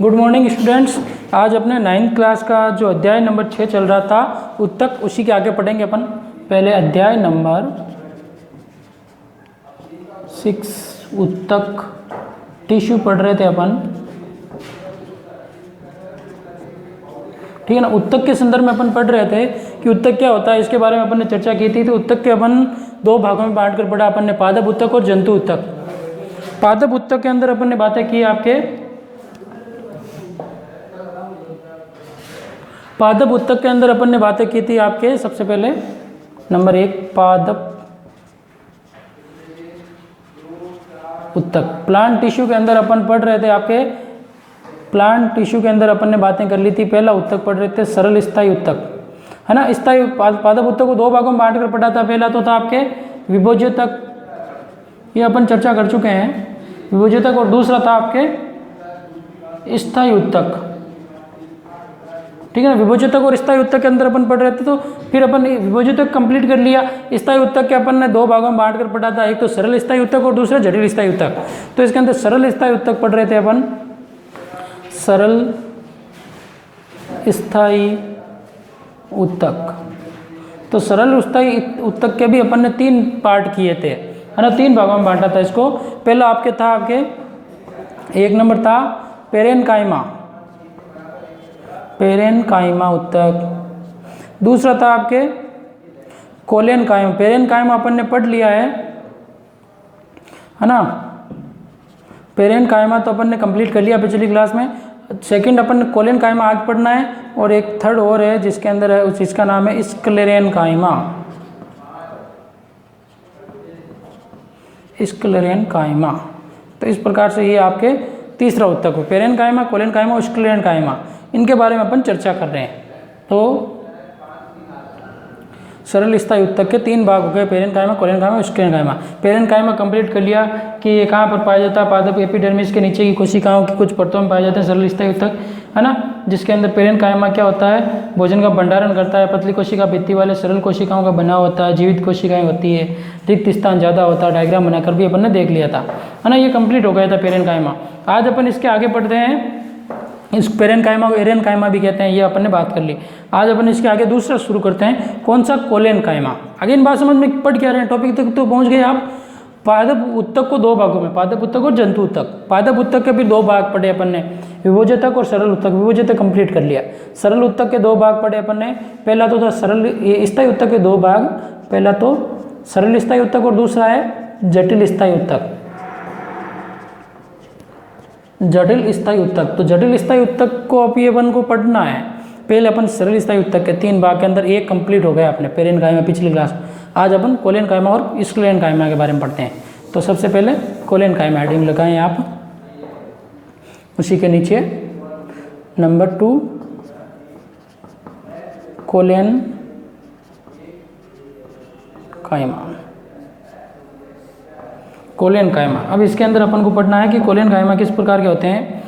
Good morning students. आज अपने 9th class का जो अध्याय नंबर 6 चल रहा था उत्तक, उसी के आगे पढ़ेंगे अपन। पहले अध्याय नंबर 6 उत्तक टिश्यू पढ़ रहे थे अपन, ठीक है ना। उत्तक के संदर्भ में अपन पढ़ रहे थे कि उत्तक क्या होता है, इसके बारे में अपन ने चर्चा की थी। तो उत्तक के अपन दो भागों में बांट कर पढ़ा अपन ने, पादप उत्तक और जंतु उत्तक। पादप उत्तक के अंदर अपन ने बातें की आपके, पादप उत्तक के अंदर अपन ने बातें की थी आपके। सबसे पहले नंबर 1 पादप उत्तक। प्लांट टिश्यू के अंदर अपन पढ़ रहे थे आपके, प्लांट टिश्यू के अंदर अपन ने बातें कर ली थी। पहला उत्तक पढ़ रहे थे सरल स्थायी उत्तक, है ना। स्थायी पादप उत्तक को दो भागों में बांट कर पढ़ा था। पहला तो था आपके विभोज्यतक, ये अपन चर्चा कर चुके हैं, विभोज्यतक। और दूसरा था आपके स्थायी उत्तक, ठीक है ना। विभोज्यतक और स्थायी उत्तक के अंदर अपन पढ़ रहे थे। तो फिर अपन विभोज्यतक कंप्लीट कर लिया। स्थायी उत्तक के अपन ने दो भागों में बांट कर पढ़ा था, एक तो सरल स्थायी उत्तक और दूसरा जटिल स्थायी उत्तक। तो इसके अंदर सरल स्थायी उत्तक पढ़ रहे थे अपन, सरल स्थायी उत्तक। तो सरल स्थायी उत्तक के भी अपन ने 3 पार्ट किए थे, है ना। 3 भागों में बांटा था इसको। पहला आपके था आपके 1 नंबर था पेरेनकाइमा, पेरेनकाइमा उत्तक। दूसरा था आपके कोलेनकाइमा। पेरेनकाइमा अपन ने पढ़ लिया है ना। पेरेनकाइमा तो अपन ने कंप्लीट कर लिया पिछली क्लास में। सेकंड अपन ने कोलेनकाइमा आज पढ़ना है, और एक थर्ड और है जिसके अंदर है, जिसका नाम है स्क्लेरेनकाइमा, स्क्लेरेनकाइमा। तो इस प्रकार से ये आपके तीसरा उत्तक हो, पेरेनकाइमा, कोलेनकाइमा और स्क्लेरेनकाइमा। इनके बारे में अपन चर्चा कर रहे हैं। तो सरल स्थायी उत्तक के 3 भाग हो गए, पेरेनकाइमा, कोलेनकाइमा और स्क्लेरेनकाइमा। पेरेनकाइमा कंप्लीट कर लिया कि ये कहाँ पर पाया जाता है, पादप एपिडर्मिस के नीचे की कोशिकाओं की कुछ परतों में पाया जाता है सरल स्थायी उत्तक, है ना। जिसके अंदर पेरेनकाइमा क्या होता है, भोजन का भंडारण करता है। पतली कोशिका भित्ति वाले सरल कोशिकाओं का बना होता है, जीवित कोशिकाएं होती है, रिक्त स्थान ज़्यादा होता है। डायग्राम बनाकर भी अपन ने देख लिया था, है ना। ये कंप्लीट हो गया था पेरेनकाइमा। आज अपन इसके आगे पढ़ते हैं, इस पेरेनकाइमा को एरेनकाइमा भी कहते हैं, ये अपन ने बात कर ली। आज अपन इसके आगे दूसरा शुरू करते हैं, कौन सा, कोलेनकाइमा। आगे इन बात समझ में पढ़ क्या रहे हैं, टॉपिक तक तो पहुंच गए आप। पादप उत्तक को 2 भागों में, पादप उत्तक और जंतु उत्तक। पादप उत्तक के भी 2 भाग पढ़े अपन ने, विभोज्यतक और सरल उत्तक। विभोज्यतक कंप्लीट कर लिया। सरल उत्तक के 2 भाग पढ़े अपन ने। पहला तो था सरल स्थायी उत्तक के 2 भाग, पहला तो सरल स्थायी उत्तक और दूसरा है जटिल स्थायी उत्तक, जटिल स्थायी उत्तक। तो जटिल स्थायी उत्तक को अब अपन को पढ़ना है। पहले अपन सरल स्थायी उत्तक के 3 भाग के अंदर एक कंप्लीट हो गया अपने पेरेनकाइमा पिछली क्लास। आज अपन कोलेनकाइमा और स्क्लेरेनकाइमा के बारे में पढ़ते हैं। तो सबसे पहले कोलेनकाइमा हेडिंग लगाएं आप, उसी के नीचे नंबर 2 कोलेनकाइमा, कोलेनकाइमा। अब इसके अंदर अपन को पढ़ना है कि कोलेनकाइमा किस प्रकार के होते हैं।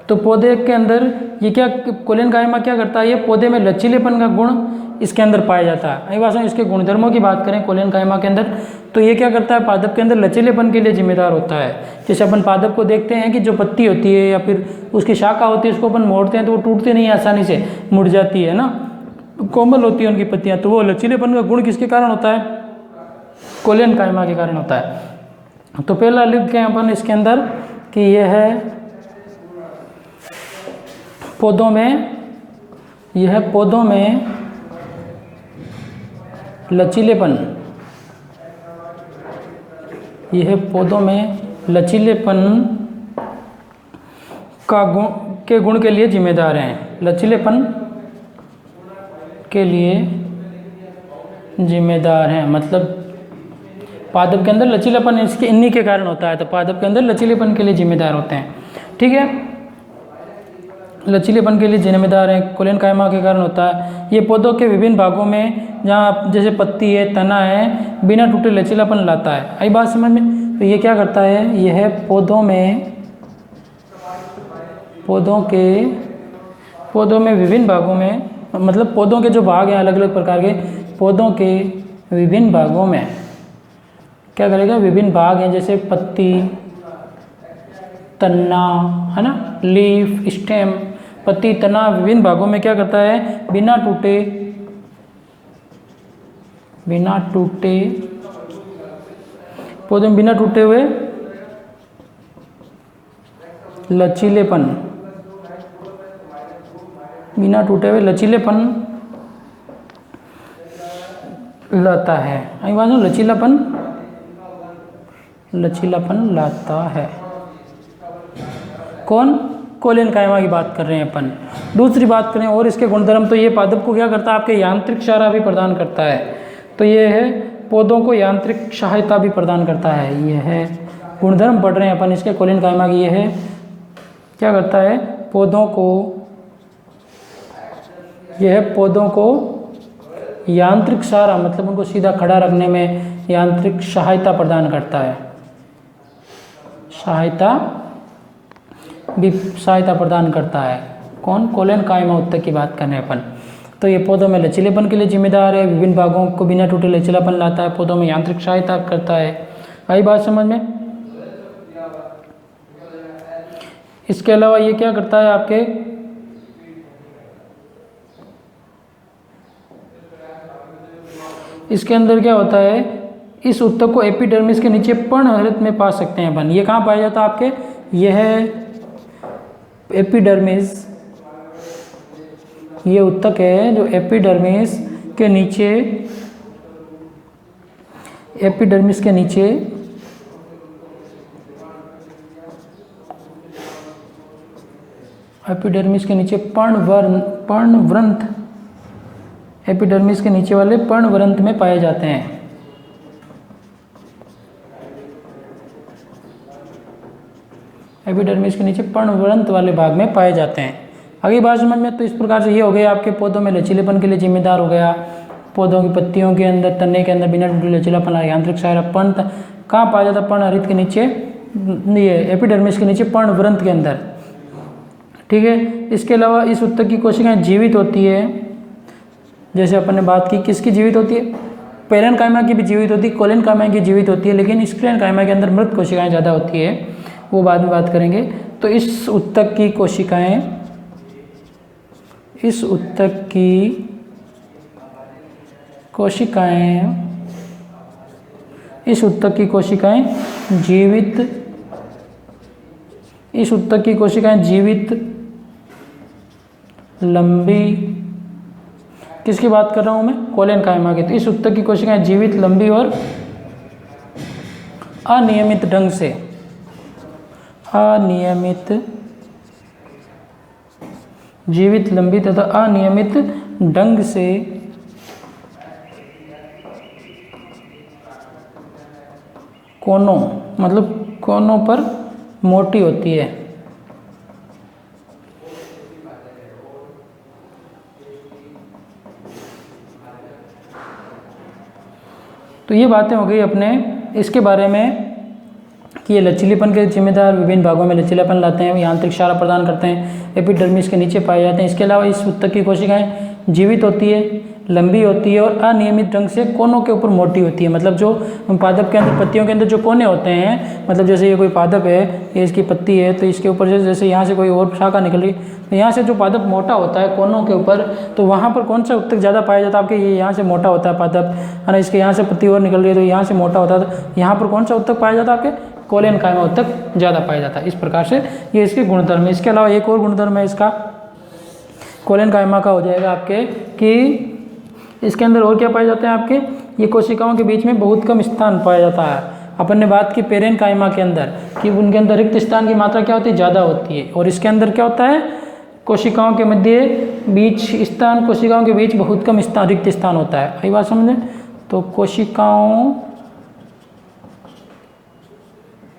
तो पौधे के अंदर ये क्या, कोलेनकाइमा क्या करता है, ये पौधे में लचीलेपन का गुण इसके अंदर पाया जाता है। वास्तव में इसके गुणधर्मों की बात करें कोलेनकाइमा के अंदर, तो ये क्या करता है, पादप के अंदर लचीलेपन के लिए जिम्मेदार होता है। जैसे अपन पादप को देखते हैं कि जो पत्ती होती है या फिर उसकी शाखा होती है, उसको अपन मोड़ते हैं तो वो टूटते नहीं, आसानी से मुड़ जाती है ना, कोमल होती है उनकी पत्तियाँ। तो वो लचीलेपन का गुण किसके कारण होता है, कोलेनकाइमा के कारण होता है। तो पहला लिख के अपन इसके अंदर कि यह है पौधों में, यह पौधों में लचीलेपन, यह पौधों में लचीलेपन का गुण के लिए जिम्मेदार हैं, लचीलेपन के लिए जिम्मेदार हैं। मतलब पादप के अंदर लचीलापन इसके इन्हीं के कारण होता है। तो पादप के अंदर लचीलेपन के लिए जिम्मेदार होते हैं, ठीक है। लचीलेपन के लिए जिम्मेदार हैं, कोलेनकाइमा के कारण होता है। ये पौधों के विभिन्न भागों में, जहाँ जैसे पत्ती है, तना है, बिना टूटे लचीलापन लाता है। आई बात समझ में। तो ये क्या करता है, यह पौधों में विभिन्न भागों में, मतलब पौधों के जो भाग हैं अलग अलग प्रकार के, पौधों के विभिन्न भागों में क्या करेगा, विभिन्न भाग हैं जैसे पत्ती, तना, है ना, लीफ, स्टेम, पत्ती, तना विभिन्न भागों में क्या करता है, बिना टूटे पौधे में बिना टूटे हुए लचीलेपन लाता है। आई बात, लचीलापन लाता है। कौन, कोलेन कायमा की बात कर रहे हैं अपन। दूसरी बात करें और इसके गुणधर्म, तो ये पादप को क्या करता है, आपके यांत्रिक सहारा भी प्रदान करता है। तो ये है पौधों को यांत्रिक सहायता भी प्रदान करता है। ये है गुणधर्म पढ़ रहे हैं अपन इसके कोलेन कायमा की। ये है क्या करता है, पौधों को यांत्रिक सहारा, मतलब उनको सीधा खड़ा रखने में यांत्रिक सहायता प्रदान करता है। सहायता प्रदान करता है। कौन, कोलेन कायमा उत्तक की बात कर रहे हैं अपन। तो ये पौधों में लचीलेपन के लिए जिम्मेदार है, विभिन्न भागों को बिना टूटे लचीलापन लाता है, पौधों में यांत्रिक सहायता करता है। आई बात समझ में। इसके अलावा ये क्या करता है आपके, इसके अंदर क्या होता है, इस उत्तक को एपिडर्मिस के नीचे पर्णहरित में पा सकते हैं अपन। ये कहाँ पाया जाता है आपके, यह है एपिडर्मिस, ये उत्तक है जो एपिडर्मिस के नीचे पर्णवृंत, एपिडर्मिस के नीचे वाले पर्णवृंत में पाए जाते हैं। एपिडर्मिस के नीचे पर्णवृंत वाले भाग में पाए जाते हैं। आगे बात समझ में। तो इस प्रकार से ये हो गया आपके पौधों में लचीलेपन के लिए जिम्मेदार हो गया, पौधों की पत्तियों के अंदर, तने के अंदर बिना टूटे लचीलापन, यांत्रिक सहायता। पर्ण कहाँ पाया जाता है, पर्णहरित के नीचे, ये एपिडर्मिस के नीचे पर्णवृंत के अंदर। ठीक है। इसके अलावा इस उत्तक की कोशिकाएं जीवित होती है, जैसे अपन ने बात की, किसकी जीवित होती है, पेरेन कायमा की भी जीवित होती है, कोलेन कायमा की जीवित होती है, लेकिन स्क्लेरन कायमा के अंदर मृत कोशिकाएं ज़्यादा होती है, वो बाद में बात करेंगे। तो इस उत्तक की कोशिकाएं जीवित, लंबी, किसकी बात कर रहा हूँ मैं, कोलेन कायमा की। तो इस उत्तक की कोशिकाएं जीवित, लंबी और अनियमित ढंग से, जीवित, लंबी तथा अनियमित ढंग से कोनों, मतलब कोनों पर मोटी होती है। तो ये बातें हो गई अपने इसके बारे में कि ये लचीलेपन के जिम्मेदार, विभिन्न भागों में लचीलापन लाते हैं, यांत्रिक सहारा प्रदान करते हैं, एपिडर्मिस के नीचे पाए जाते हैं। इसके अलावा इस उत्तक की कोशिकाएं जीवित होती है, लंबी होती है और अनियमित ढंग से कोनों के ऊपर मोटी होती है। मतलब जो पादप के अंदर, पत्तियों के अंदर जो कोने होते हैं, मतलब जैसे ये कोई पादप है, ये इसकी पत्ती है, तो इसके ऊपर जैसे यहाँ से कोई और शाखा निकल रही, तो यहाँ से जो पादप मोटा होता है कोनों के ऊपर, तो वहाँ पर कौन सा उत्तक ज़्यादा पाया जाता है आपके, ये यहाँ से मोटा होता है पादप, है ना, इसके यहाँ से पत्ती और निकल रही है तो यहाँ से मोटा होता है, तो यहाँ पर कौन सा उत्तक पाया जाता है आपके, कोलेन कायमा उत्तक ज़्यादा पाया जाता है। इस प्रकार से ये इसके गुणधर्म है। इसके अलावा एक और गुणधर्म है इसका कोलेन कायमा का, हो जाएगा आपके कि इसके अंदर और क्या पाए जाते हैं आपके, ये कोशिकाओं के बीच में बहुत कम स्थान पाया जाता है। अपन ने बात की पेरेन कायमा के अंदर कि उनके अंदर रिक्त स्थान की मात्रा क्या होती है, ज़्यादा होती है, और इसके अंदर क्या होता है, कोशिकाओं के मध्य कोशिकाओं के बीच बहुत कम स्थान, रिक्त स्थान होता है। यही बात समझें। तो कोशिकाओं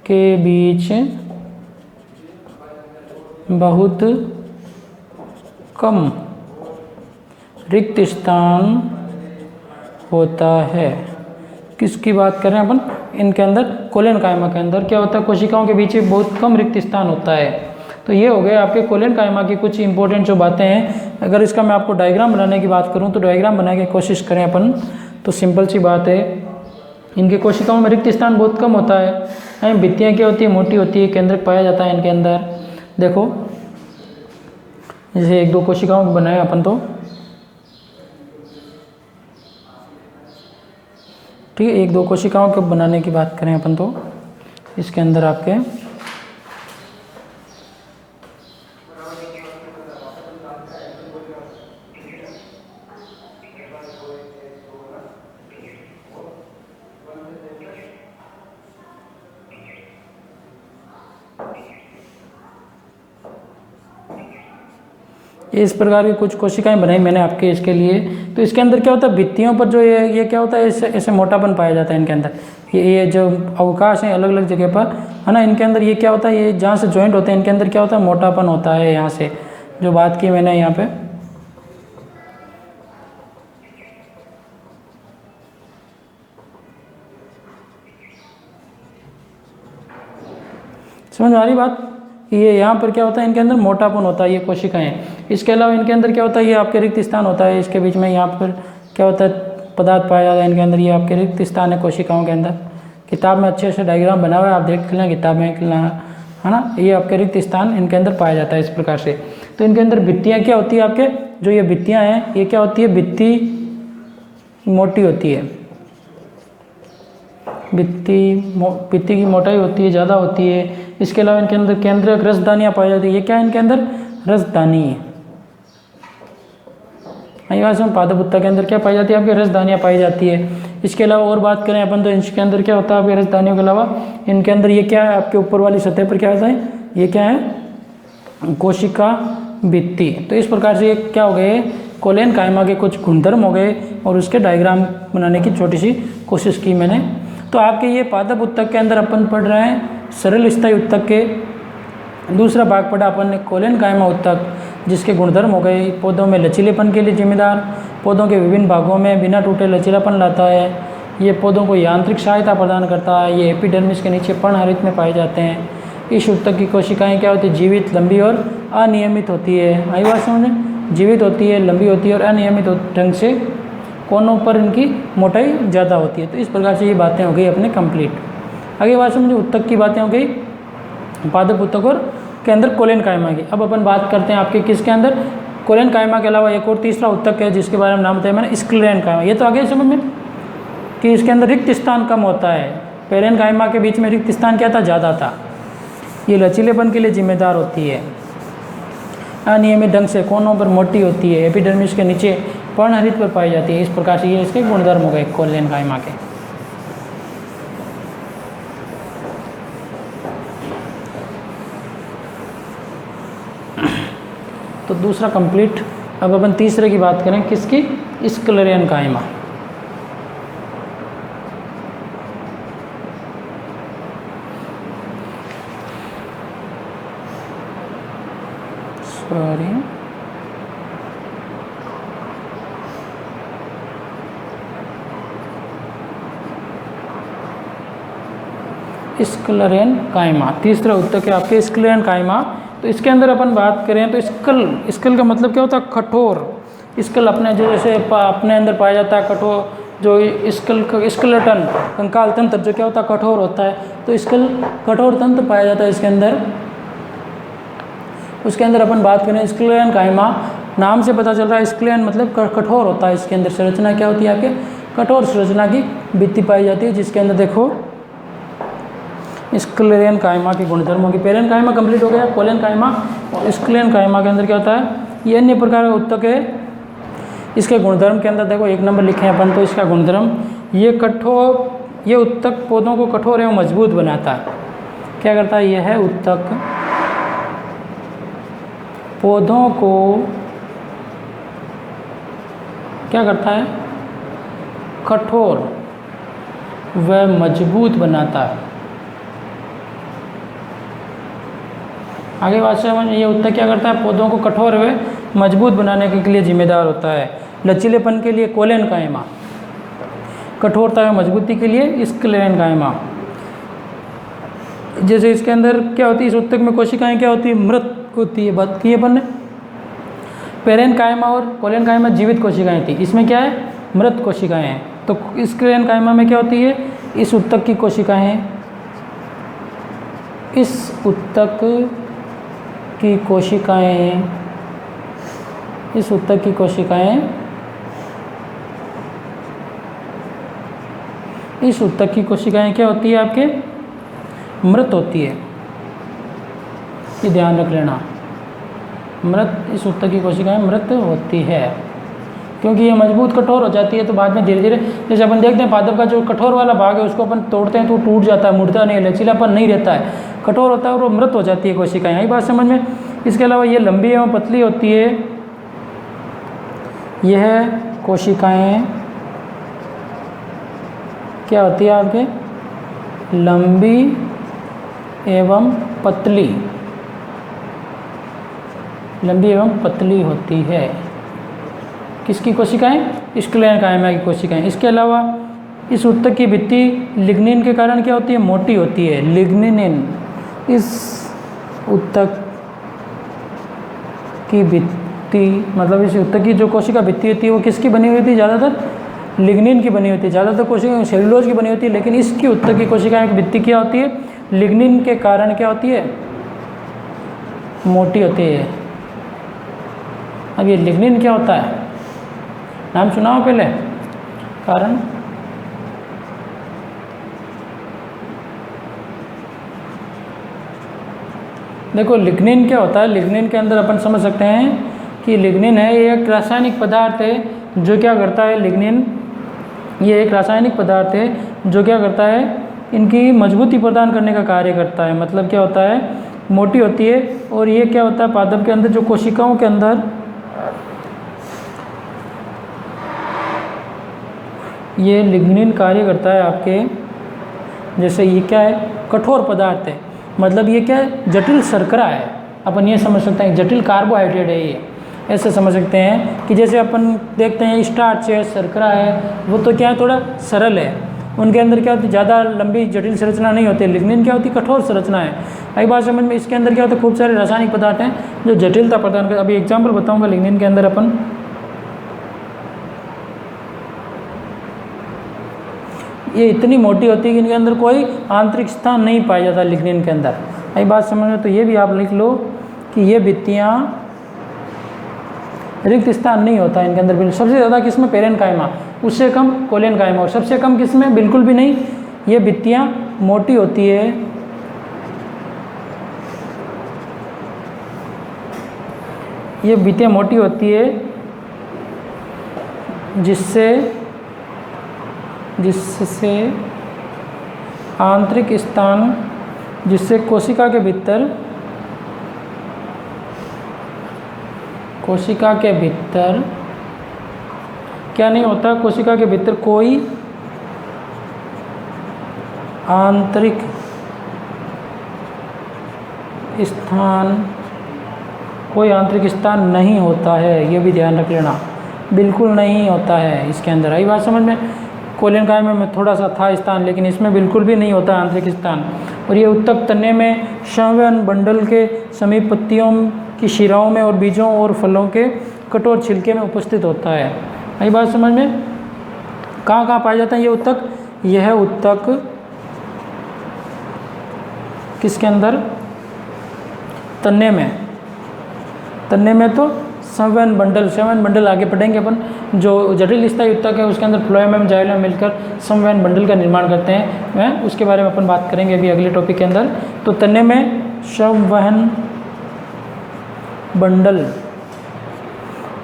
के बीच बहुत कम रिक्त स्थान होता है। किसकी बात कर रहे हैं अपन, इनके अंदर कोलेन कायमा के अंदर क्या होता है, कोशिकाओं के बीच बहुत कम रिक्त स्थान होता है। तो ये हो गए आपके कोलेन कायमा की कुछ इंपॉर्टेंट जो बातें हैं। अगर इसका मैं आपको डायग्राम बनाने की बात करूं तो डायग्राम बनाने की कोशिश करें अपन, तो सिंपल सी बात है, इनके कोशिकाओं में रिक्त स्थान बहुत कम होता है भित्तियाँ क्या होती है, मोटी होती है, केंद्रक पाया जाता है इनके अंदर। देखो जैसे 1-2 कोशिकाओं को बनाए अपन तो, ठीक है, 1-2 कोशिकाओं को बनाने की बात करें अपन तो इसके अंदर आपके इस प्रकार की कुछ कोशिकाएं बनाई मैंने आपके इसके लिए। तो इसके अंदर क्या होता है, भित्तियों पर जो ये क्या होता है, ऐसे मोटापन पाया जाता है इनके अंदर। ये जो अवकाश है अलग अलग जगह पर, है ना, इनके अंदर ये क्या होता है, ये जहाँ से जॉइंट होते हैं इनके अंदर क्या होता है, मोटापन होता है। यहाँ से जो बात की मैंने यहाँ पे, समझ आ रही बात। ये यहाँ पर क्या होता है, इनके अंदर मोटापन होता है, ये कोशिकाएं। इसके अलावा इनके अंदर क्या होता है, ये आपके रिक्त स्थान होता है, इसके बीच में यहाँ पर क्या होता है, पदार्थ पाया जाता है इनके अंदर। ये आपके रिक्त स्थान है कोशिकाओं के अंदर। किताब में अच्छे से डायग्राम बना हुआ है, आप देख लें किताब में, है ना। ये आपके रिक्त स्थान इनके अंदर पाया जाता है इस प्रकार से। तो इनके अंदर भित्तियाँ क्या होती है आपके, जो ये भित्तियाँ हैं ये क्या होती है, भित्ति मोटी होती है, भित्ति की मोटाई होती है, ज़्यादा होती है। इसके अलावा इनके अंदर केंद्रक रसदानियाँ पाई जाती है। ये क्या है इनके अंदर, रसदानी है। पादप उत्तक के अंदर क्या पाई जाती है, आपकी रसदानियाँ पाई जाती है। इसके अलावा और बात करें अपन तो इसके अंदर क्या होता है, आपके रसदानियों के अलावा इनके अंदर ये क्या है, आपके ऊपर वाली सतह पर क्या होता है, ये क्या है, कोशिका भित्ति। तो इस प्रकार से ये क्या हो गए, कोलेन कायमा के कुछ गुणधर्म हो गए और उसके डायग्राम बनाने की छोटी सी कोशिश की मैंने। तो आपके ये पादप उत्तक के अंदर अपन पढ़ रहे हैं सरल स्थायी उत्तक के। दूसरा भाग पढ़ा अपन ने कोलेन कायमा उत्तक, जिसके गुणधर्म हो गए पौधों में लचीलेपन के लिए जिम्मेदार, पौधों के विभिन्न भागों में बिना टूटे लचीलापन लाता है, ये पौधों को यांत्रिक सहायता प्रदान करता है, ये एपिडर्मिस के नीचे पर्णहरित में पाए जाते हैं। इस उत्तक की कोशिकाएं क्या होती है, जीवित, लंबी और अनियमित होती है। आई बात समझ, जीवित होती है, लंबी होती है और अनियमित ढंग से कोनों पर इनकी मोटाई ज़्यादा होती है। तो इस प्रकार से ये बातें हो गई अपने कंप्लीट। आगे बात समझिए, उत्तक की बातें हो गई, पादप उत्तक और के अंदर कोलेन कायमा की। अब अपन बात करते हैं आपके किसके अंदर, कोलेन कायमा के अलावा एक और तीसरा उत्तक है जिसके बारे में नाम बताया मैंने, स्क्लेरेन कायमा। ये तो आगे समझ में कि इसके अंदर रिक्त स्थान कम होता है, पेरेन कायमा के बीच में रिक्त स्थान क्या था, ज़्यादा था। ये लचीलेपन के लिए जिम्मेदार होती है, अनियमित ढंग से कोनों पर मोटी होती है, एपिडर्मिस के नीचे पर्णहरित पर पाई जाती है। इस प्रकार से ये इसके गुणधर्म हो गए कोलेन कायमा के। तो दूसरा कंप्लीट। अब अपन तीसरे की बात करें, किसकी, स्क्लेरेन कायमा। सॉरी, स्क्लेरेन कायमा तीसरा उत्तक है आपके स्क्लेरेन कायमा। तो इसके अंदर अपन बात करें तो स्कल का मतलब क्या होता है, कठोर। स्कल अपने जैसे अपने अंदर पाया जाता है कठोर, जो स्केलेटन कंकाल तंत्र जो क्या होता है, कठोर होता है। तो स्कल कठोर तंत्र पाया जाता है इसके अंदर। उसके अंदर अपन बात करें स्क्लेरेन कायमा, नाम से पता चल रहा है स्क्लेरेन मतलब कठोर होता है। इसके अंदर संरचना क्या होती है आपके, कठोर संरचना की भित्ति पाई जाती है, जिसके अंदर देखो स्क्लेरेन कायमा के गुणधर्मों की। पेरेन कायमा कंप्लीट हो गया, कोलेन कायमा और स्क्लेरेन कायमा के अंदर क्या होता है, ये अन्य प्रकार का उत्तक है। इसके गुणधर्म के अंदर देखो 1 नंबर लिखे हैं अपन तो इसका गुणधर्म, ये कठोर, ये उत्तक पौधों को कठोर एवं मजबूत बनाता है। क्या करता है, यह है उत्तक पौधों को क्या करता है, कठोर व मजबूत बनाता है। आगे बात से ये उत्तक क्या करता है, पौधों को कठोर व मजबूत बनाने के लिए जिम्मेदार होता है। लचीलेपन के लिए कोलेन कायमा, कठोरता व मजबूती के लिए स्क्लेरेन कायमा। जैसे इसके अंदर क्या होती है, इस उत्तक में कोशिकाएं क्या होती है, मृत होती है। बात की अपन ने, पेरेन कायमा और कोलेन कायमा जीवित कोशिकाएं थी, इसमें क्या है, मृत कोशिकाएं हैं। तो स्क्लेरेन कायमा में क्या होती है, इस उत्तक की कोशिकाएं इस ऊतक की कोशिकाएं इस ऊतक की कोशिकाएं इस ऊतक की कोशिकाएं क्या होती है आपके? मृत होती है। ये ध्यान रख लेना, मृत, इस ऊतक की कोशिकाएं मृत होती है, क्योंकि ये मजबूत कठोर हो जाती है तो बाद में धीरे धीरे, जैसे अपन देखते हैं पादप का जो कठोर वाला भाग है उसको अपन तोड़ते हैं तो टूट जाता है, मुड़ता नहीं है, लचीलापन नहीं रहता है, कठोर होता है और वो मृत हो जाती है कोशिकाएं। यही बात समझ में। इसके अलावा ये लंबी एवं पतली होती है। यह कोशिकाएं क्या होती है आपके? लंबी एवं पतली, लंबी एवं पतली होती है। किसकी कोशिकाएं? स्क्लेरेंकाइमा की कोशिकाएं। इसके अलावा इस ऊतक की भित्ति लिग्निन के कारण क्या होती है? मोटी होती है। लिग्निन, इस ऊतक की भित्ति, मतलब इस ऊतक की जो कोशिका भित्ति होती है वो किसकी बनी हुई थी? ज़्यादातर लिग्निन की बनी होती है। ज़्यादातर कोशिकाएं सेलुलोज की बनी होती है, लेकिन इसकी ऊतक की कोशिकाएं की भित्ति क्या होती है? लिग्निन के कारण क्या होती है? मोटी होती है। अब ये लिग्निन क्या होता है? नाम सुना हो पहले? कारण देखो, लिग्निन क्या होता है? लिग्निन के अंदर अपन समझ सकते हैं कि लिग्निन है, ये एक रासायनिक पदार्थ है जो क्या करता है? लिग्निन ये एक रासायनिक पदार्थ है जो क्या करता है? इनकी मजबूती प्रदान करने का कार्य करता है। मतलब क्या होता है? मोटी होती है। और ये क्या होता है? पादप के अंदर जो कोशिकाओं के अंदर ये लिग्निन कार्य करता है आपके, जैसे ये क्या है? कठोर पदार्थ है। मतलब ये क्या है? जटिल शर्करा है। अपन ये समझ सकते हैं जटिल कार्बोहाइड्रेट है ये, ऐसे समझ सकते हैं कि जैसे अपन देखते हैं स्टार्च है, शर्करा है, वो तो क्या है? थोड़ा सरल है, उनके अंदर क्या होती है? ज़्यादा लंबी जटिल संरचना नहीं होती। लिग्निन क्या होती है? कठोर संरचना है। आई बात समझ में। इसके अंदर क्या होता है? खूब सारे रासायनिक पदार्थ हैं जो जटिलता प्रदान कर। अभी एग्जाम्पल बताऊँगा लिग्निन के अंदर। अपन ये इतनी मोटी होती है कि इनके अंदर कोई आंतरिक स्थान नहीं पाया जाता लिग्निन के अंदर। आई बात समझ में। तो ये भी आप लिख लो कि ये भित्तियाँ रिक्त स्थान नहीं होता इनके अंदर बिल्कुल। सबसे ज़्यादा किसमें? पेरेन्काइमा, उससे कम कोलेनकाइमा, और सबसे कम किसमें? बिल्कुल भी नहीं। ये भित्तियाँ मोटी होती है, ये भित्तियाँ मोटी होती है जिससे आंतरिक स्थान, जिससे कोशिका के भीतर क्या नहीं होता? कोशिका के भीतर कोई आंतरिक स्थान नहीं होता है। ये भी ध्यान रख लेना, बिल्कुल नहीं होता है इसके अंदर। आई बात समझ में। कोलेनकाइमा में थोड़ा सा था स्थान, लेकिन इसमें बिल्कुल भी नहीं होता आंतरिक स्थान। और ये ऊतक तने में संवहन बंडल के समीप पत्तियों की शिराओं में और बीजों और फलों के कठोर छिलके में उपस्थित होता है। आई बात समझ में। कहाँ कहाँ पाया जाता है ये ऊतक? यह ऊतक किसके अंदर? तने में तो संवहन बंडल आगे पढ़ेंगे अपन। जो जटिल स्थायी ऊतक है उसके अंदर फ्लोएम एवं जाइलम मिलकर संवहन बंडल का निर्माण करते हैं। वह उसके बारे में अपन बात करेंगे अभी अगले टॉपिक के अंदर। तो तने में संवहन बंडल,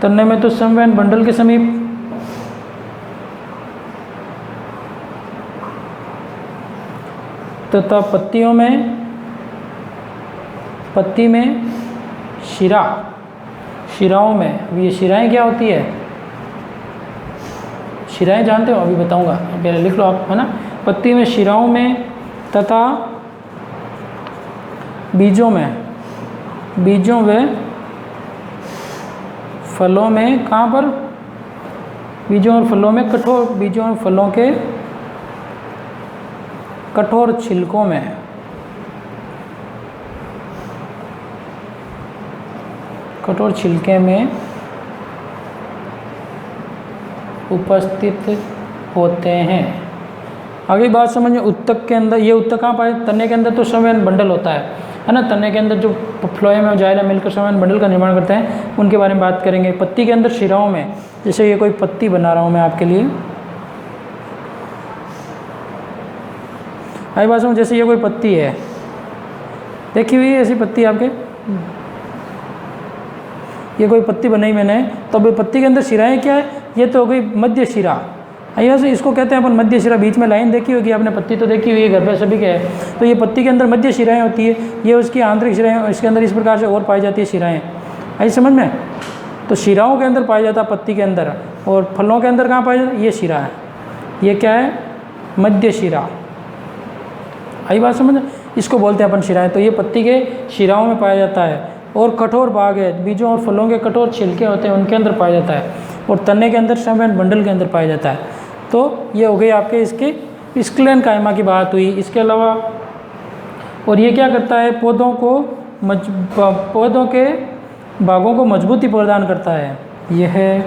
तने में तो संवहन बंडल के समीप तथा पत्ती में शिराओं में। अब ये शिराएं क्या होती है? शिराएं जानते हो? अभी बताऊंगा, पहले लिख लो आप, है ना। पत्ती में, शिराओं में तथा बीजों व फलों में। कहाँ पर? बीजों और फलों में, बीजों और फलों के कठोर छिलकों में। कठोर छिलके में उपस्थित होते हैं। आगे बात समझ में, उत्तक के अंदर, ये उत्तक कहाँ पाए, तने के अंदर तो संवहन बंडल होता है ना, तने के अंदर जो फ्लोएम और जाइलम मिलकर संवहन बंडल का निर्माण करते हैं, उनके बारे में बात करेंगे। पत्ती के अंदर शिराओं में, जैसे ये कोई पत्ती बना रहा हूँ मैं आपके लिए, आई बात समझ, जैसे ये कोई पत्ती है, देखी हुई है ऐसी पत्ती आपके, ये कोई पत्ती बनाई मैंने, तो अब पत्ती के अंदर शिराएं क्या है, ये तो हो गई मध्य शिरा, यहाँ से इसको कहते हैं अपन मध्य शिरा। बीच में लाइन देखी होगी आपने, पत्ती तो देखी हुई है घर पे सभी के है। तो ये पत्ती के अंदर मध्य शिराएं होती है, ये उसकी आंतरिक शिराएं, इसके अंदर इस प्रकार से और पाई जाती है शिराएं, आई समझ में। तो शिराओं के अंदर पाया जाता है पत्ती के अंदर, और फलों के अंदर कहाँ पाया जाता है, ये शिरा है, ये क्या है, मध्य शिरा, आई बात समझ, इसको बोलते हैं अपन शिराएं। तो ये पत्ती के शिराओं में पाया जाता है। और कठोर भाग है, बीजों और फलों के कठोर छिलके होते हैं, उनके अंदर पाया जाता है। और तने के अंदर संवहन बंडल के अंदर पाया जाता है। तो ये हो गई आपके इसके स्क्लेन कायमा की बात हुई। इसके अलावा और ये क्या करता है, पौधों के भागों को मजबूती प्रदान करता है। यह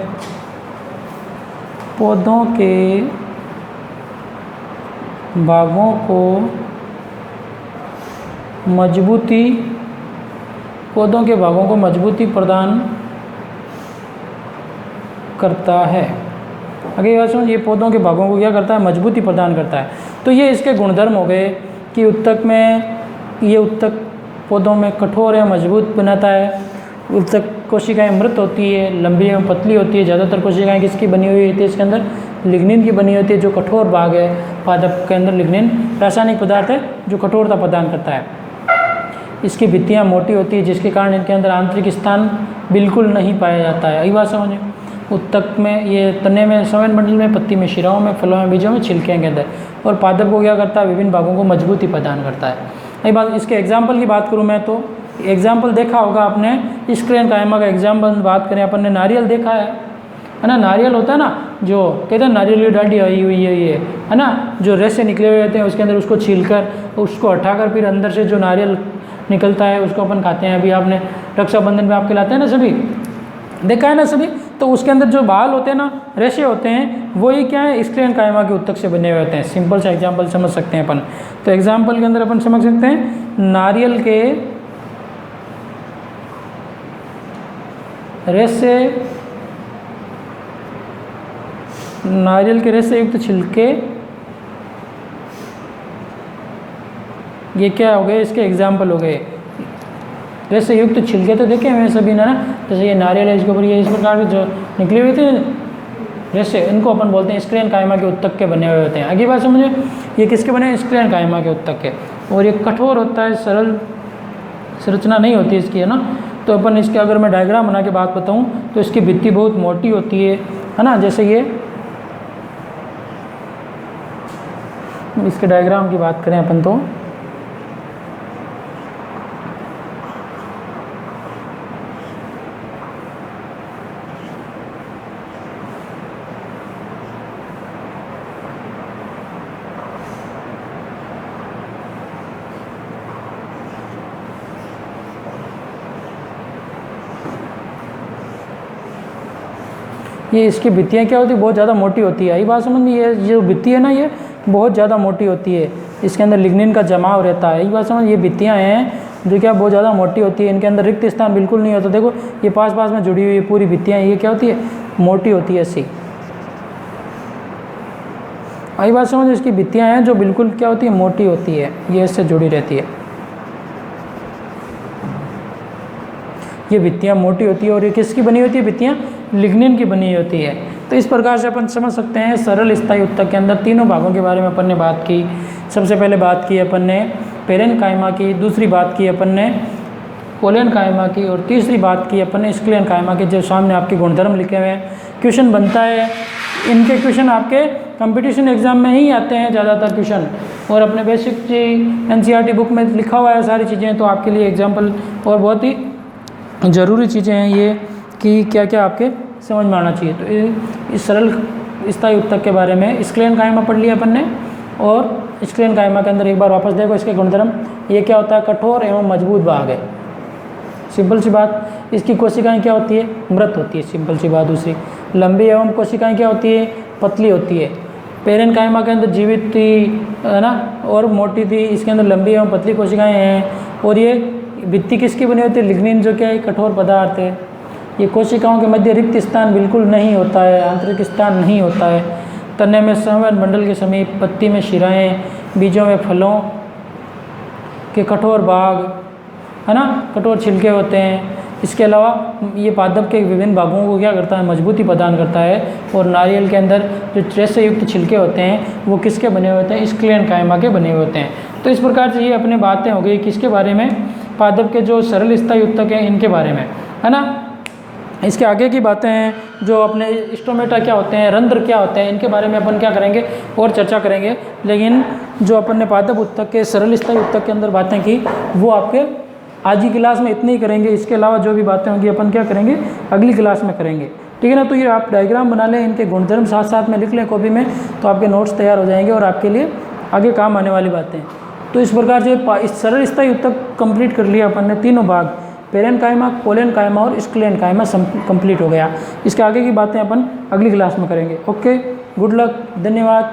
पौधों के भागों को मजबूती प्रदान करता है। अगली बात सुनो, ये पौधों के भागों को क्या करता है, मजबूती प्रदान करता है। तो ये इसके गुणधर्म हो गए कि उत्तक में, ये उत्तक पौधों में कठोर या मजबूत बनाता है। उत्तक कोशिकाएं मृत होती है, लंबी एवं पतली होती है। ज़्यादातर कोशिकाएं किसकी बनी हुई होती है, इसके अंदर लिग्निन की बनी होती है। जो कठोर भाग है पादप के अंदर, लिग्निन रासायनिक पदार्थ है जो कठोरता प्रदान करता है। इसकी भित्तियाँ मोटी होती है, जिसके कारण इनके अंदर आंतरिक स्थान बिल्कुल नहीं पाया जाता है। यही बात समझे। उत्तक में, ये तने में संवहन बंडल में, पत्ती में, शिराओं में, फलों में, बीजों में, छिलके के अंदर। और पादप को क्या करता है, विभिन्न भागों को मजबूती प्रदान करता है। यही बात। इसके एग्जाम्पल की बात करूँ मैं तो एग्जाम्पल देखा होगा आपने, स्क्लेन कायमा का एग्जाम्पल बात करें अपन ने, नारियल देखा है ना। नारियल होता है ना, जो कहते हैं नारियल की डांडी आई हुई है, ये है ना, जो रेसे निकले हुए होते हैं उसके अंदर, उसको छीलकर उसको हटाकर फिर अंदर से जो नारियल निकलता है उसको अपन खाते हैं। अभी आपने रक्षाबंधन में आपके लाते हैं ना, सभी देखा है ना सभी। तो उसके अंदर जो बाल होते हैं ना, रेशे होते हैं, वही क्या है, स्क्लेन कायमा के उत्तक से बने हुए होते हैं। सिंपल सा एग्जाम्पल समझ सकते हैं अपन। तो एग्जाम्पल के अंदर अपन समझ सकते हैं, नारियल के रेशे युक्त छिलके, ये क्या हो गए, इसके एग्जाम्पल हो गए। रेशे युक्त छिलके तो देखे हुए सभी ने ना, जैसे ये नारियल है, इसके ऊपर ये इस प्रकार के जो निकले हुए थे रेशे, इनको अपन बोलते हैं स्क्लेन कायमा के उत्तक के बने हुए होते हैं। आगे बात समझे, ये किसके बने हैं, स्क्लेन कायमा के उत्तक के। और ये कठोर होता है, सरल संरचना नहीं होती इसकी, है ना। तो अपन इसके अगर मैं डायग्राम बना के बात बताऊं तो इसकी भित्ति बहुत मोटी होती है ना। जैसे ये इसके डायग्राम की बात करें अपन तो ये इसकी भित्तियाँ क्या होती है, बहुत ज़्यादा मोटी होती है। यही बात समझ में, ये जो भित्ति है ना, ये बहुत ज़्यादा मोटी होती है। इसके अंदर लिग्निन का जमाव रहता है। यही बात समझ, ये भित्तियाँ हैं जो क्या बहुत ज़्यादा मोटी होती है। इनके अंदर रिक्त स्थान बिल्कुल नहीं होता। देखो ये पास पास में जुड़ी हुई पूरी भित्तियाँ, ये क्या होती है, मोटी होती है ऐसी। यही बात समझ, इसकी भित्तियाँ हैं जो बिल्कुल क्या होती है, मोटी होती है, ये इससे जुड़ी रहती है। ये भित्तियाँ मोटी होती है। और ये किसकी बनी होती है भित्तियाँ, लिग्निन की बनी होती है। तो इस प्रकार से अपन समझ सकते हैं सरल स्थायी उत्तक के अंदर तीनों भागों के बारे में अपन ने बात की। सबसे पहले बात की अपन ने पेरेन कायमा की, दूसरी बात की अपन ने कोलेन कायमा की, और तीसरी बात की अपन ने स्क्लेन कायमा की। जो सामने आपके गुणधर्म लिखे हुए हैं, क्वेश्चन बनता है, इनके क्वेश्चन आपके कंपटीशन एग्जाम में ही आते हैं ज़्यादातर क्वेश्चन। और अपने बेसिक NCERT बुक में लिखा हुआ है सारी चीज़ें। तो आपके लिए एग्जाम्पल और बहुत ही ज़रूरी चीज़ें हैं ये, कि क्या क्या आपके समझ में आना चाहिए। तो इस सरल स्थायी उत्तक के बारे में स्क्लेन कायमा पढ़ लिया अपन ने। और स्क्लेन कायमा के अंदर एक बार वापस देखो इसके गुणधर्म, ये क्या होता है, कठोर एवं मजबूत भाग है। सिंपल सी बात। इसकी कोशिकाएं क्या होती है, मृत होती है, सिंपल सी बात। दूसरी, लंबी एवं कोशिकाएं क्या होती है, पतली होती है। पेरेनकाइमा के अंदर जीवित थी, है ना, और मोटी थी, इसके अंदर लंबी एवं पतली कोशिकाएं हैं। और ये भित्ति किसकी बनी होती है? लिग्निन, जो क्या है कठोर पदार्थ है। ये कोशिकाओं के मध्य रिक्त स्थान बिल्कुल नहीं होता है, आंतरिक स्थान नहीं होता है। तने में संवहन मंडल के समीप, पत्ती में शिराएँ, बीजों में फलों के कठोर भाग, है ना, कठोर छिलके होते हैं। इसके अलावा ये पादप के विभिन्न भागों को क्या करता है? मजबूती प्रदान करता है। और नारियल के अंदर जो ट्रेस से युक्त छिलके होते हैं वो किसके बने हुए होते हैं? स्क्लेरेन्काइमा के बने हुए होते हैं। तो इस प्रकार से ये अपने बातें हो गई किसके बारे में? पादप के जो सरल स्थायी ऊतक हैं इनके बारे में, है ना। इसके आगे की बातें हैं जो अपने स्टोमेटा क्या होते हैं, रंध्र क्या होते हैं, इनके बारे में अपन क्या करेंगे और चर्चा करेंगे। लेकिन जो अपन ने पादप ऊतक के सरल स्थायी ऊतक के अंदर बातें की वो आपके आज की क्लास में इतनी ही करेंगे। इसके अलावा जो भी बातें होंगी अपन क्या करेंगे अगली क्लास में करेंगे, ठीक है ना। तो ये आप डायग्राम बना लें, इनके गुणधर्म साथ साथ में लिख लें कॉपी में, तो आपके नोट्स तैयार हो जाएंगे और आपके लिए आगे काम आने वाली बातें। तो इस प्रकार से इस सरल स्थायी ऊतक कंप्लीट कर लिया अपन ने, तीनों भाग, पेरेनकाइमा, कोलेनकाइमा और स्क्लेरेन्काइमा कंप्लीट हो गया। इसके आगे की बातें अपन अगली क्लास में करेंगे। ओके, गुड लक, धन्यवाद।